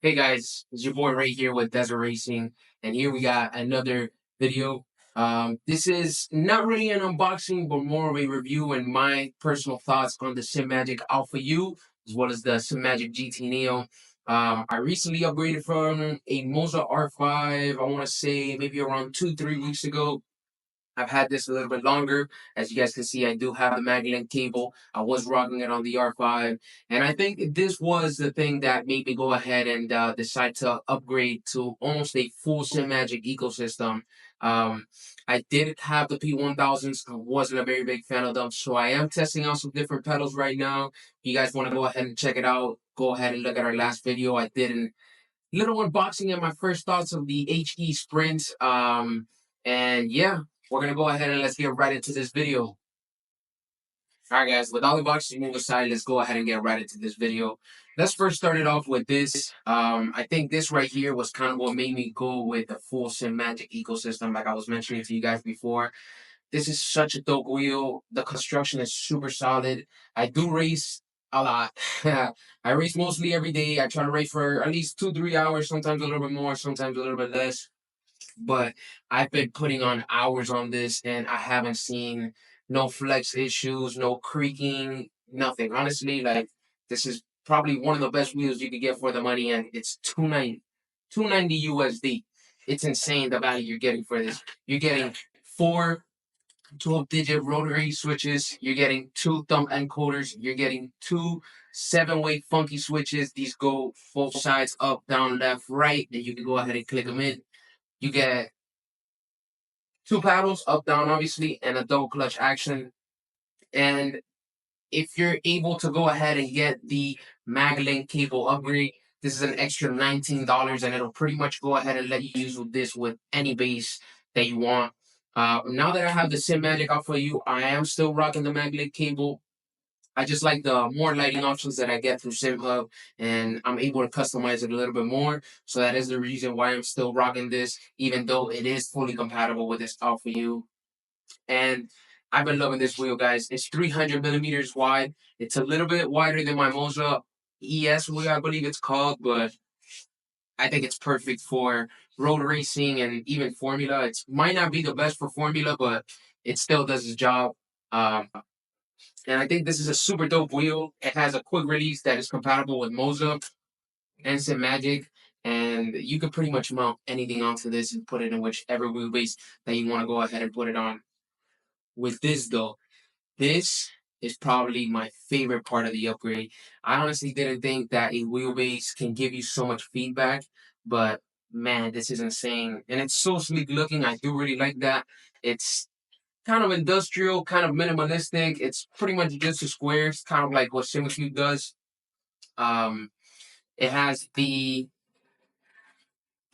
Hey guys, it's your boy right here with Desert Racing, and here we got another video. This is not really an unboxing, but more of a review and my personal thoughts on the Simagic Alpha U, as well as the Simagic GT Neo. I recently upgraded from a Moza R5, I want to say maybe around 2, 3 weeks ago. I've had this a little bit longer. As you guys can see, I do have the MagLink cable. I was rocking it on the R5. And I think this was the thing that made me go ahead and decide to upgrade to almost a full Simagic ecosystem. Um, I did have the P1000s. I wasn't a very big fan of them. So I am testing out some different pedals right now. If you guys want to go ahead and check it out, go ahead and look at our last video. I did a little unboxing and my first thoughts of the HE Sprint. And yeah, we're gonna go ahead and let's get right into this video. All right, guys, with all the boxes moved aside, let's go ahead and get right into this video. Let's first start it off with this. I think this right here was kind of what made me go with the full Simagic ecosystem, like I was mentioning to you guys before. This is such a dope wheel. The construction is super solid. I do race a lot. I race mostly every day. I try to race for at least 2, 3 hours, sometimes a little bit more, sometimes a little bit less. But I've been putting on hours on this and I haven't seen no flex issues, no creaking, nothing. Honestly, like this is probably one of the best wheels you could get for the money, and it's 290 USD. It's insane the value you're getting for this. You're getting four 12-digit rotary switches. You're getting two thumb encoders. You're getting two 7-way funky switches. These go both sides, up, down, left, right, and you can go ahead and click them in. You get two paddles, up, down, obviously, and a double clutch action. And if you're able to go ahead and get the MagLink cable upgrade, this is an extra $19, and it'll pretty much go ahead and let you use this with any base that you want. Now that I have the Simagic Alpha U, I am still rocking the MagLink cable. I just like the more lighting options that I get through SimHub, and I'm able to customize it a little bit more. So that is the reason why I'm still rocking this, even though it is fully compatible with this Alpha U. And I've been loving this wheel, guys. It's 300 millimeters wide. It's a little bit wider than my Moza ES wheel, I believe it's called, but I think it's perfect for road racing and even Formula. It might not be the best for Formula, but it still does its job. Um, and I think this is a super dope wheel. It has a quick release that is compatible with Moza and Simagic, and you can pretty much mount anything onto this and put it in whichever wheelbase that you want to go ahead and put it on. With this though, this is probably my favorite part of the upgrade. I honestly didn't think that a wheelbase can give you so much feedback, but man, this is insane. And it's so sleek looking. I do really like that. It's kind of industrial, kind of minimalistic. It's pretty much just a square. It's kind of like what Simagic does. Um, it has the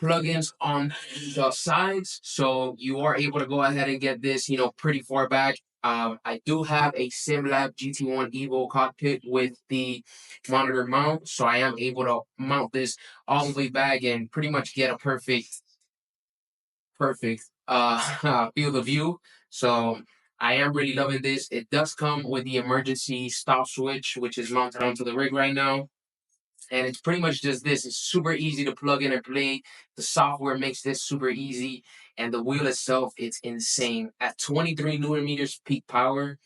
plugins on the sides, so you are able to go ahead and get this, pretty far back. I do have a SimLab GT1 Evo cockpit with the monitor mount, so I am able to mount this all the way back and pretty much get a perfect field of view. So I am really loving this. It does come with the emergency stop switch, which is mounted onto the rig right now. And it's pretty much just this. It's super easy to plug in and play. The software makes this super easy. And the wheel itself, it's insane. At 23 newton meters peak power,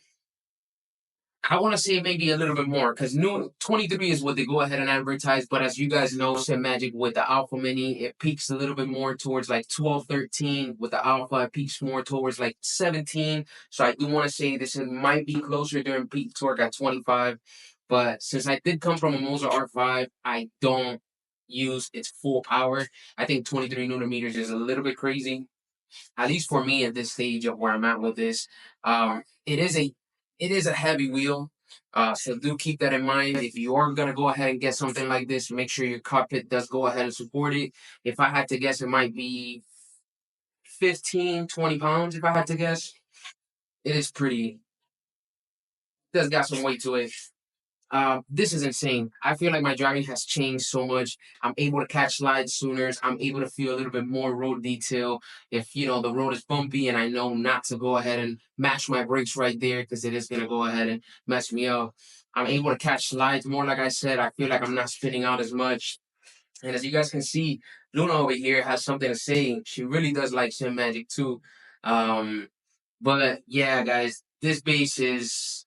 I want to say maybe a little bit more because new 23 is what they go ahead and advertise. But as you guys know, Simagic with the Alpha Mini, it peaks a little bit more towards like 12, 13. With the Alpha, it peaks more towards like 17. So I do want to say might be closer during peak torque at 25. But since I did come from a Moza R5, I don't use its full power. I think 23 newton meters is a little bit crazy, at least for me at this stage of where I'm at with this. It is a heavy wheel. So do keep that in mind. If you are gonna go ahead and get something like this, make sure your cockpit does go ahead and support it. If I had to guess, it might be 15, 20 pounds. If I had to guess, it is pretty. It does got some weight to it. This is insane. I feel like my driving has changed so much. I'm able to catch slides sooner. I'm able to feel a little bit more road detail. If the road is bumpy and I know not to go ahead and mash my brakes right there because it is gonna go ahead and mess me up. I'm able to catch slides more. Like I said, I feel like I'm not spinning out as much. And as you guys can see, Luna over here has something to say. She really does like Simagic too. Um, but yeah, guys, this base is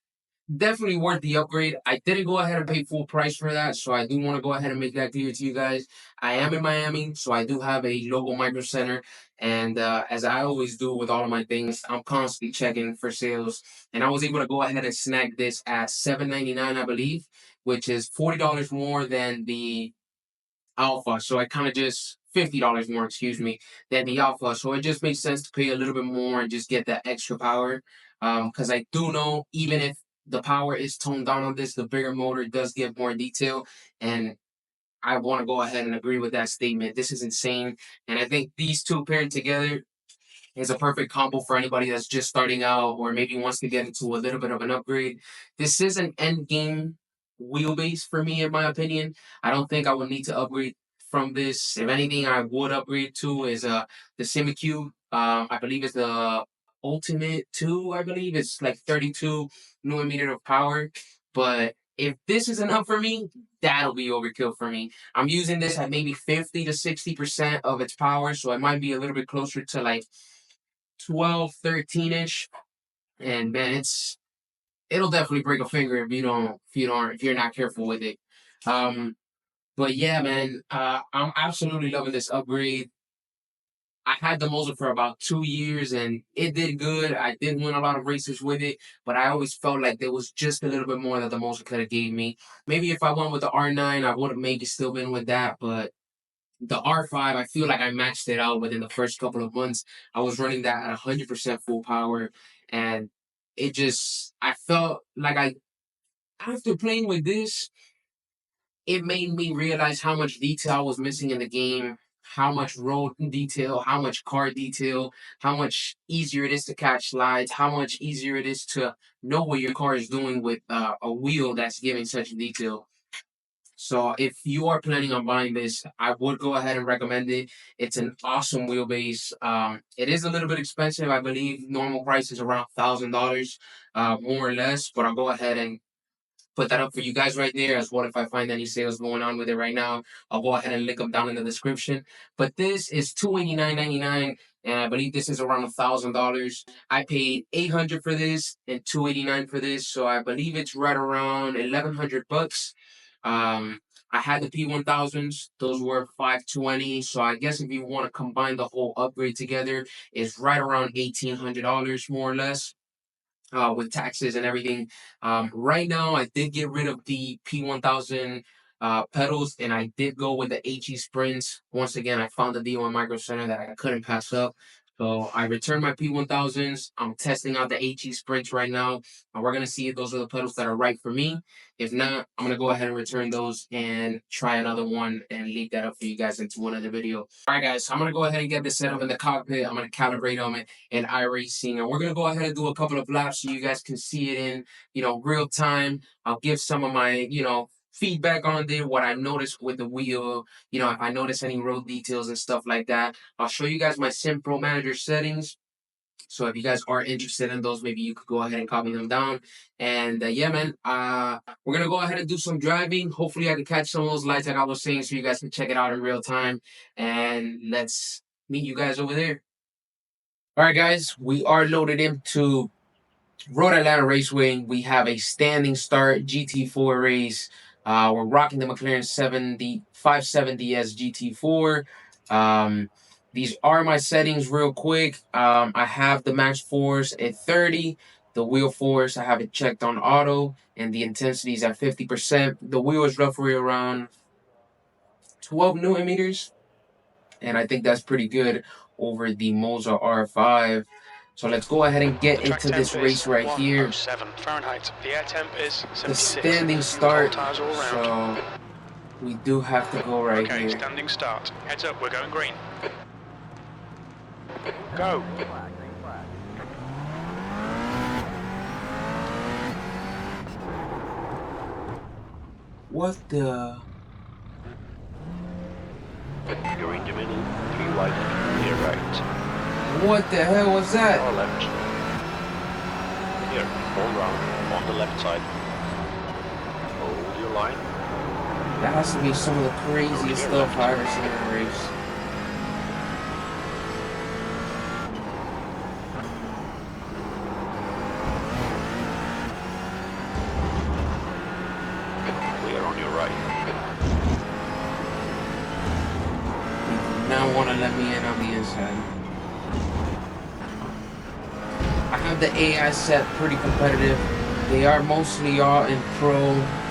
definitely worth the upgrade. I didn't go ahead and pay full price for that, so I do want to go ahead and make that clear to you guys. I am in Miami, so I do have a local micro center, and as I always do with all of my things, I'm constantly checking for sales, and I was able to go ahead and snag this at $7.99, I believe, which is $40 more than the Alpha. So I kind of just $50 more, excuse me, than the Alpha. So it just makes sense to pay a little bit more and just get that extra power. Because I do know even if the power is toned down on this, the bigger motor does give more detail. And I want to go ahead and agree with that statement. This is insane. And I think these two paired together is a perfect combo for anybody that's just starting out or maybe wants to get into a little bit of an upgrade. This is an end game wheelbase for me, in my opinion. I don't think I would need to upgrade from this. If anything, I would upgrade to is the Simagic. I believe it's the Ultimate 2, I believe. It's like 32 millimeter of power. But if this is enough for me, that'll be overkill for me. I'm using this at maybe 50 to 60% of its power, so it might be a little bit closer to like 12, 13-ish. And man, it'll definitely break a finger if you're not careful with it. Um, but yeah, man, I'm absolutely loving this upgrade. I had the Moser for about 2 years and it did good. I did win a lot of races with it, but I always felt like there was just a little bit more that the Moser could have gave me. Maybe if I went with the R9, I would have maybe still been with that, but the R5, I feel like I maxed it out within the first couple of months. I was running that at 100% full power, and I felt like after playing with this, it made me realize how much detail I was missing in the game, how much road detail, how much car detail, how much easier it is to catch slides, how much easier it is to know what your car is doing with a wheel that's giving such detail. So if you are planning on buying this, I would go ahead and recommend it. It's an awesome wheelbase. It is a little bit expensive. I believe normal price is around $1,000, more or less. But I'll go ahead and put that up for you guys right there as well. If I find any sales going on with it right now, I'll go ahead and link them down in the description. But this is $289.99, and I believe this is around $1,000. I paid $800 for this and $289 for this, so I believe it's right around $1,100 bucks. I had the P1000s; those were 520. So I guess if you want to combine the whole upgrade together, it's right around $1,800 more or less, with taxes and everything. Right now, I did get rid of the P1000 pedals, and I did go with the HE Sprints. Once again, I found a deal in Micro Center that I couldn't pass up. So I returned my P1000s. I'm testing out the HE Sprints right now, and we're gonna see if those are the pedals that are right for me. If not, I'm gonna go ahead and return those and try another one and leave that up for you guys into another video. All right, guys, so I'm gonna go ahead and get this set up in the cockpit. I'm gonna calibrate them and iRacing. And we're gonna go ahead and do a couple of laps so you guys can see it in, real time. I'll give some of my, feedback on there, what I noticed with the wheel, if I notice any road details and stuff like that. I'll show you guys my Sim Pro Manager settings. So if you guys are interested in those, maybe you could go ahead and copy them down. And yeah, man, we're gonna go ahead and do some driving. Hopefully, I can catch some of those lights like I was saying, so you guys can check it out in real time. And let's meet you guys over there. All right, guys, we are loaded into Road Atlanta Raceway. We have a standing start GT4 race. We're rocking the McLaren 570S GT4. These are my settings real quick. I have the max force at 30. The wheel force, I have it checked on auto, and the intensity is at 50%. The wheel is roughly around 12 newton meters, and I think that's pretty good over the Moza R5. So let's go ahead and get into this race right here. 107 Fahrenheit. The air temp is 76. The standing start. So we do have to go right here. Okay, standing start. Heads up, we're going green. Go. What the? You're in the middle, 3 wide, clear right. What the hell was that? Or left. Here, all round, on the left side. Hold your line. That has to be some of the craziest stuff I ever seen in a race. Clear on your right. You do not want to let me in on the inside. I have the AI set pretty competitive. They are mostly all in pro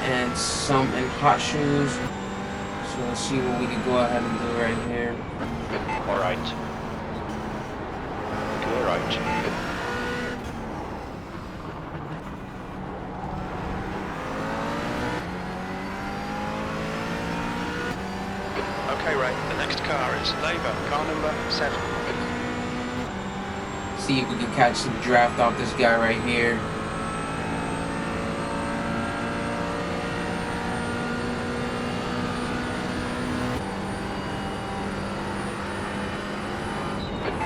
and some in hot shoes. So let's see what we can go ahead and do right here. All right. Clear right. Okay, Ray, the next car is Labour, car number 7. See if we can catch some draft off this guy right here.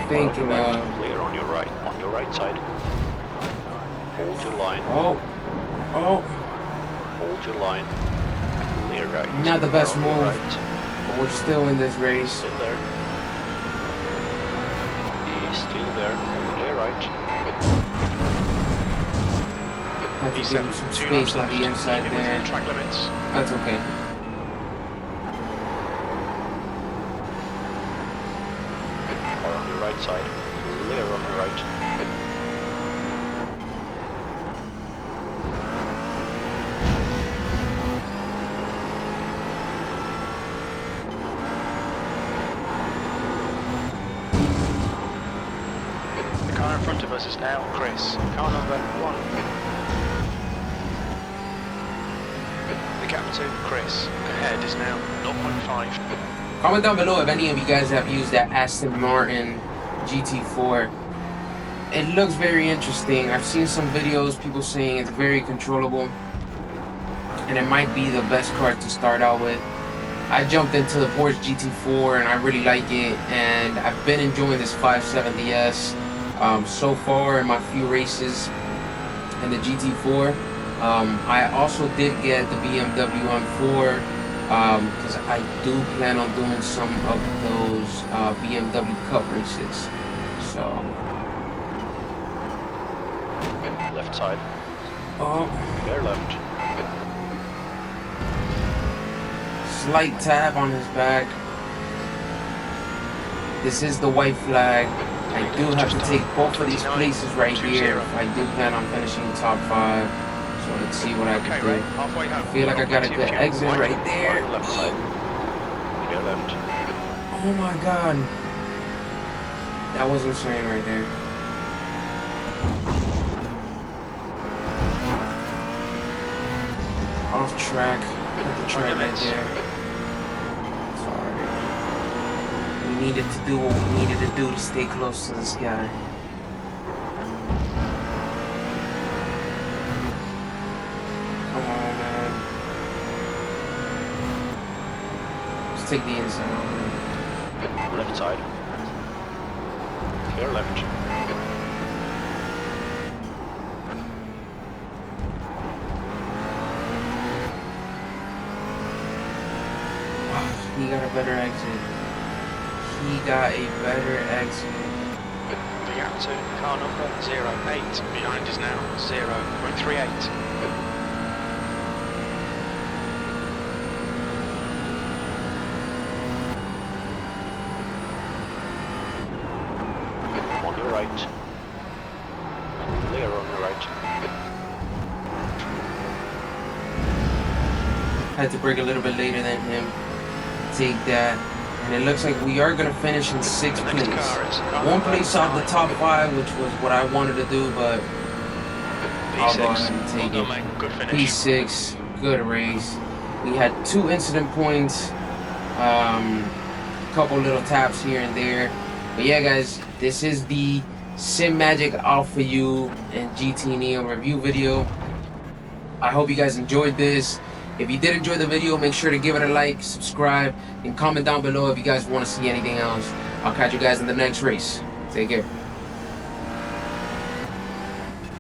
Thinking Clear on your right side. Hold your line. oh Hold your line. Clear right. not the best Clear on your move, right. but we're still in this race. Still there. He's still there. Clear right. Have to give him some space on the inside there. Track limits. That's okay. Or on your right side. Clear on your right. The car in front of us is now Chris, car number 1. The gap to Chris ahead is now 0.5. Comment down below if any of you guys have used that Aston Martin GT4. It looks very interesting. I've seen some videos, people saying it's very controllable, and it might be the best car to start out with. I jumped into the Porsche GT4 and I really like it, and I've been enjoying this 570S so far in my few races in the GT4. I also did get the BMW M4 because I do plan on doing some of those BMW Cup races. So Left side. oh, Clear left. slight tab on his back. This is the white flag. I do have to take both of these places right here if I do plan on finishing top 5. So let's see what I Okay, can Ray, do. halfway home. I feel like I got a good exit right there. On left side. Clear left. Oh my god. That was insane right there. Off track. Put the track right there. Sorry. We needed to do what we needed to do to stay close to this guy. Come on, man. Let's take the inside. Left side. Clear left. He got a better exit. He got a better exit. The gap to car number 08 behind is now 0.38. On your right. Clear on your right. Had to brake a little bit later than him. Take that. And it looks like we are going to finish in 6th place. One place off the top 5, which was what I wanted to do, but I'll go ahead and take it. Good finish. P6, good race. We had 2 incident points, couple little taps here and there. But yeah, guys, this is the Simagic Alpha U and GT Neo review video. I hope you guys enjoyed this. If you did enjoy the video, make sure to give it a like, subscribe, and comment down below if you guys want to see anything else. I'll catch you guys in the next race. Take care.